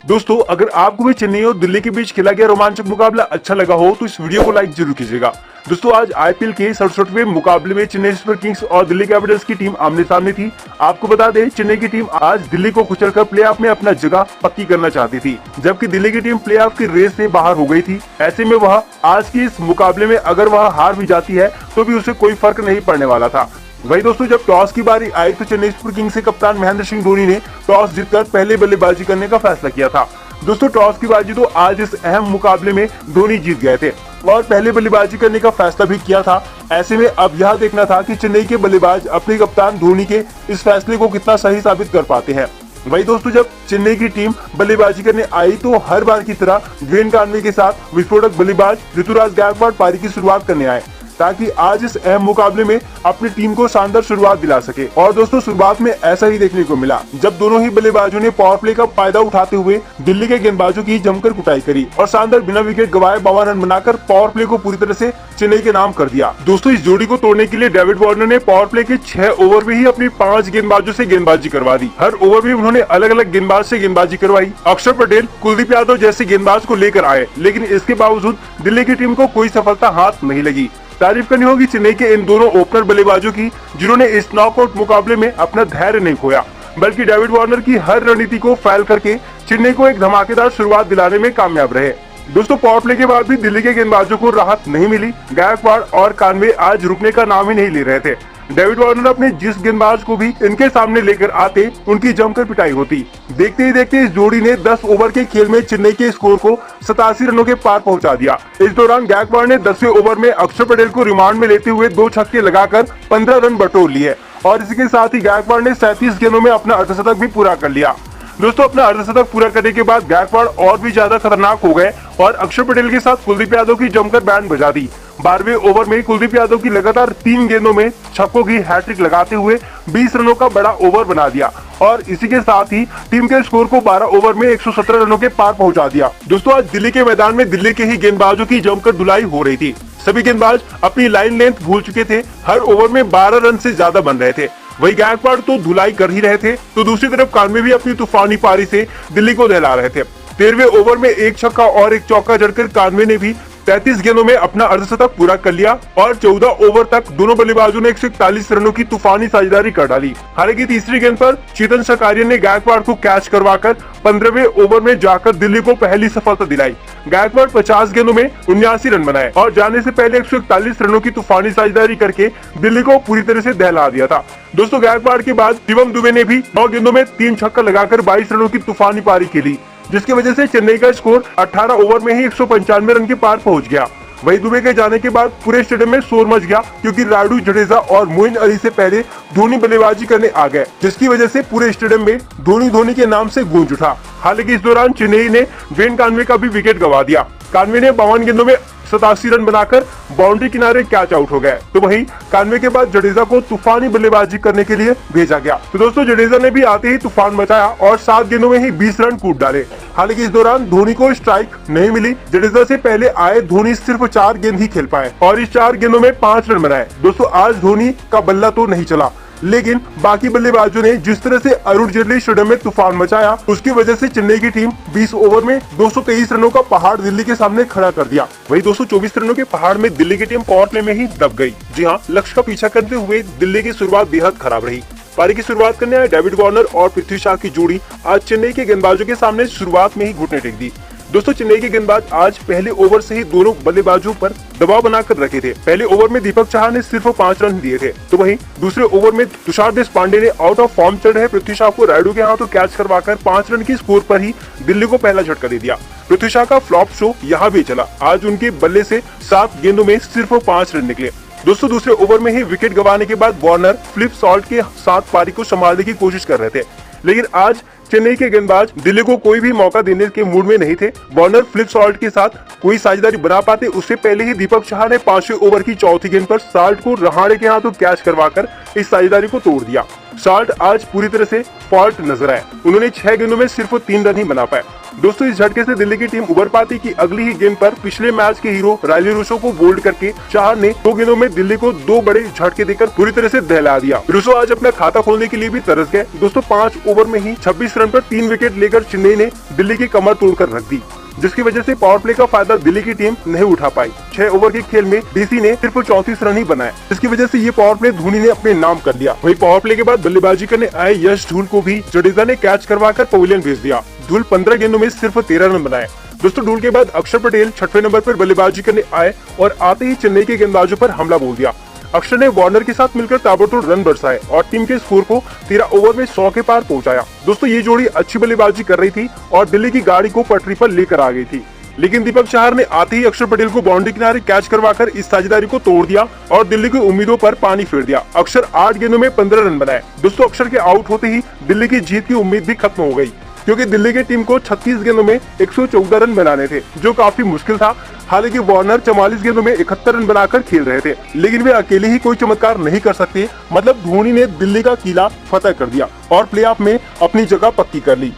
दोस्तों अगर आपको भी चेन्नई और दिल्ली के बीच खेला गया रोमांचक मुकाबला अच्छा लगा हो तो इस वीडियो को लाइक जरूर कीजिएगा। दोस्तों आज आईपीएल के 67वें मुकाबले में चेन्नई सुपर किंग्स और दिल्ली कैपिटल्स की टीम आमने सामने थी। आपको बता दें चेन्नई की टीम आज दिल्ली को कुचलकर प्लेऑफ में अपना जगह पक्की करना चाहती थी, जबकि दिल्ली की टीम प्लेऑफ की रेस से बाहर हो गई थी। ऐसे में वह आज के इस मुकाबले में अगर वह हार भी जाती है तो भी उसे कोई फर्क नहीं पड़ने वाला था। वही दोस्तों जब टॉस की बारी आई तो चेन्नई सुपर किंग्स के कप्तान महेंद्र सिंह धोनी ने टॉस जीतकर पहले बल्लेबाजी करने का फैसला किया था। दोस्तों टॉस की बाजी तो आज इस अहम मुकाबले में धोनी जीत गए थे और पहले बल्लेबाजी करने का फैसला भी किया था। ऐसे में अब यह देखना था कि चेन्नई के बल्लेबाज अपने कप्तान धोनी के इस फैसले को कितना सही साबित कर पाते हैं। वही दोस्तों जब चेन्नई की टीम बल्लेबाजी करने आई तो हर बार की तरह ड्वेन कॉनवे के साथ विस्फोटक बल्लेबाज ऋतुराज गायकवाड़ पारी की शुरुआत करने आए ताकि आज इस अहम मुकाबले में अपनी टीम को शानदार शुरुआत दिला सके। और दोस्तों शुरुआत में ऐसा ही देखने को मिला जब दोनों ही बल्लेबाजों ने पावर प्ले का फायदा उठाते हुए दिल्ली के गेंदबाजों की जमकर कुटाई करी और शानदार बिना विकेट गवाए 52 रन बनाकर पावर प्ले को पूरी तरह से चेन्नई के नाम कर दिया। दोस्तों इस जोड़ी को तोड़ने के लिए डेविड वार्नर ने पावर प्ले के 6 ओवर में ही अपनी 5 गेंदबाजों से गेंदबाजी करवा दी। हर ओवर में उन्होंने अलग अलग गेंदबाज से गेंदबाजी करवाई। अक्षर पटेल, कुलदीप यादव जैसे गेंदबाज को लेकर आए, लेकिन इसके बावजूद दिल्ली की टीम को कोई सफलता हाथ नहीं लगी। तारीफ करनी होगी चेन्नई के इन दोनों ओपनर बल्लेबाजों की जिन्होंने इस नॉकआउट मुकाबले में अपना धैर्य नहीं खोया, बल्कि डेविड वार्नर की हर रणनीति को फैल करके चेन्नई को एक धमाकेदार शुरुआत दिलाने में कामयाब रहे। दोस्तों पावर प्ले के बाद भी दिल्ली के गेंदबाजों को राहत नहीं मिली। गायकवाड़ और कॉनवे आज रुकने का नाम ही नहीं ले रहे थे। डेविड वार्नर अपने जिस गेंदबाज को भी इनके सामने लेकर आते उनकी जमकर पिटाई होती। देखते ही देखते इस जोड़ी ने 10 ओवर के खेल में चेन्नई के स्कोर को 87 रनों के पार पहुंचा दिया। इस दौरान गायकवाड़ ने 10वें ओवर में अक्षर पटेल को रिमांड में लेते हुए 2 छक्के लगाकर 15 रन बटोर लिए और इसके साथ ही गायकवाड़ ने 37 गेंदों में अपना अर्धशतक भी पूरा कर लिया। दोस्तों अपना अर्धशतक पूरा करने के बाद गायकवाड़ और भी ज्यादा खतरनाक हो गए और अक्षर पटेल के साथ कुलदीप यादव की जमकर बैंड बजा दी। 12वें ओवर में कुलदीप यादव की लगातार 3 गेंदों में छक्कों की हैट्रिक लगाते हुए 20 रनों का बड़ा ओवर बना दिया और इसी के साथ ही टीम के स्कोर को 12 ओवर में 117 रनों के पार पहुंचा दिया। दोस्तों आज दिल्ली के मैदान में दिल्ली के ही गेंदबाजों की जमकर धुलाई हो रही थी। सभी गेंदबाज अपनी लाइन लेंथ भूल चुके थे, हर ओवर में 12 रन से ज्यादा बन रहे थे। वही गायकवाड़ तो धुलाई कर ही रहे थे तो दूसरी तरफ कॉनवे भी अपनी तूफानी पारी से दिल्ली को दहला रहे थे। 13वें ओवर में 1 छक्का और 1 चौका जड़कर कॉनवे ने भी 33 गेंदों में अपना अर्धशतक पूरा कर लिया और 14 ओवर तक दोनों बल्लेबाजों ने 141 रनों की तूफानी साझेदारी कर डाली। हालांकि तीसरी गेंद पर चेतन सकारिया ने गायकवाड़ को कैच करवाकर 15वें ओवर में जाकर दिल्ली को पहली सफलता दिलाई। गायकवाड़ 50 गेंदों में 79 रन बनाए और जाने से पहले 141 रनों की तूफानी साझेदारी करके दिल्ली को पूरी तरह से दहला दिया था। दोस्तों गायकवाड़ के बाद शिवम दुबे ने भी 9 गेंदों में 3 छक्का लगाकर 22 रनों की तूफानी पारी खेली, जिसकी वजह से चेन्नई का स्कोर 18 ओवर में ही 195 रन के पार पहुंच गया। वही दुबे के जाने के बाद पूरे स्टेडियम में शोर मच गया क्योंकि रायडू, जडेजा और मोइन अली से पहले धोनी बल्लेबाजी करने आ गए, जिसकी वजह से पूरे स्टेडियम में धोनी के नाम से गूंज उठा। हालांकि इस दौरान चेन्नई ने ड्वेन कॉनवे का भी विकेट गंवा दिया। कॉनवे ने 52 गेंदों में 87 रन बनाकर बाउंड्री किनारे कैच आउट हो गए। तो वहीं कॉनवे के बाद जडेजा को तूफानी बल्लेबाजी करने के लिए भेजा गया। तो दोस्तों जडेजा ने भी आते ही तूफान मचाया और 7 गेंदों में ही 20 रन कूद डाले। हालांकि इस दौरान धोनी को स्ट्राइक नहीं मिली। जडेजा से पहले आए धोनी सिर्फ 4 गेंद ही खेल पाए और इस 4 गेंदों में 5 रन बनाए। दोस्तों आज धोनी का बल्ला तो नहीं चला, लेकिन बाकी बल्लेबाजों ने जिस तरह से अरुण जेटली स्टेडियम में तूफान मचाया उसकी वजह से चेन्नई की टीम 20 ओवर में 223 रनों का पहाड़ दिल्ली के सामने खड़ा कर दिया। वही 224 रनों के पहाड़ में दिल्ली की टीम पावर प्ले में ही दब गई। जी हां, लक्ष्य का पीछा करते हुए दिल्ली की शुरुआत बेहद खराब रही। पारी की शुरुआत करने आए डेविड वार्नर और पृथ्वी शॉ की जोड़ी आज चेन्नई के गेंदबाजों के सामने शुरुआत में ही घुटने टेक दी। दोस्तों चेन्नई के गेंदबाज आज पहले ओवर से ही दोनों बल्लेबाजों पर दबाव बनाकर रखे थे। पहले ओवर में दीपक चाहर ने सिर्फ 5 रन दिए थे, तो वहीं दूसरे ओवर में तुषार देशपांडे ने आउट ऑफ फॉर्म चल रहे पृथ्वी शॉ को रायडू के हाथों कैच करवाकर 5 रन की स्कोर पर ही दिल्ली को पहला झटका दे दिया। पृथ्वी शॉ का फ्लॉप शो यहाँ भी चला। आज उनके बल्ले से 7 गेंदों में सिर्फ 5 रन निकले। दोस्तों दूसरे ओवर में ही विकेट गंवाने के बाद वार्नर फ्लिप सॉल्ट के साथ पारी को संभालने की कोशिश कर रहे थे, लेकिन आज चेन्नई के गेंदबाज दिल्ली को कोई भी मौका देने के मूड में नहीं थे। वार्नर फ्लिप सॉल्ट के साथ कोई साझेदारी बना पाते उससे पहले ही दीपक चाहर ने 5वें ओवर की चौथी गेंद पर साल्ट को रहाणे के हाथों कैच करवाकर इस साझेदारी को तोड़ दिया। साल्ट आज पूरी तरह से फॉल्ट नजर आए। उन्होंने 6 गेंदों में सिर्फ 3 रन ही बना पाए। दोस्तों इस झटके से दिल्ली की टीम उबर पाती कि अगली ही गेंद पर पिछले मैच के हीरो रायली रूसो को बोल्ड करके चाहर ने 2 गेंदों में दिल्ली को 2 बड़े झटके देकर पूरी तरह से दहला दिया। रूसो आज अपना खाता खोलने के लिए भी तरस गए। दोस्तों 5 ओवर में ही 26 24 रन पर 3 विकेट लेकर चेन्नई ने दिल्ली की कमर तोड़कर रख दी, जिसकी वजह से पावर प्ले का फायदा दिल्ली की टीम नहीं उठा पाई। 6 ओवर के खेल में डीसी ने सिर्फ 34 रन ही बनाए, जिसकी वजह से ये पावर प्ले धोनी ने अपने नाम कर लिया। वही पावर प्ले के बाद बल्लेबाजी करने आए यश धूल को भी जडेजा ने कैच करवाकर पवेलियन भेज दिया। धूल 15 गेंदों में सिर्फ 13 रन बनाए। दोस्तों, धूल के बाद अक्षर पटेल 6वें नंबर पर बल्लेबाजी करने आए और आते ही चेन्नई के गेंदबाजों पर हमला बोल दिया। अक्षर ने वार्नर के साथ मिलकर ताबड़तोड़ रन बरसाए और टीम के स्कोर को 13 ओवर में 100 के पार पहुंचाया। दोस्तों, ये जोड़ी अच्छी बल्लेबाजी कर रही थी और दिल्ली की गाड़ी को पटरी पर लेकर आ गई थी, लेकिन दीपक चाहर ने आते ही अक्षर पटेल को बाउंड्री किनारे कैच करवाकर इस साझेदारी को तोड़ दिया और दिल्ली की उम्मीदों पर पानी फेर दिया। अक्षर 8 गेंदों में 15 रन बनाए। दोस्तों, अक्षर के आउट होते ही दिल्ली की जीत की उम्मीद भी खत्म हो गई, क्योंकि दिल्ली की टीम को 36 गेंदों में 114 रन बनाने थे, जो काफी मुश्किल था। हालांकि वार्नर 44 गेंदों में 71 रन बनाकर खेल रहे थे, लेकिन वे अकेले ही कोई चमत्कार नहीं कर सकते। मतलब धोनी ने दिल्ली का किला फतेह कर दिया और प्लेऑफ में अपनी जगह पक्की कर ली।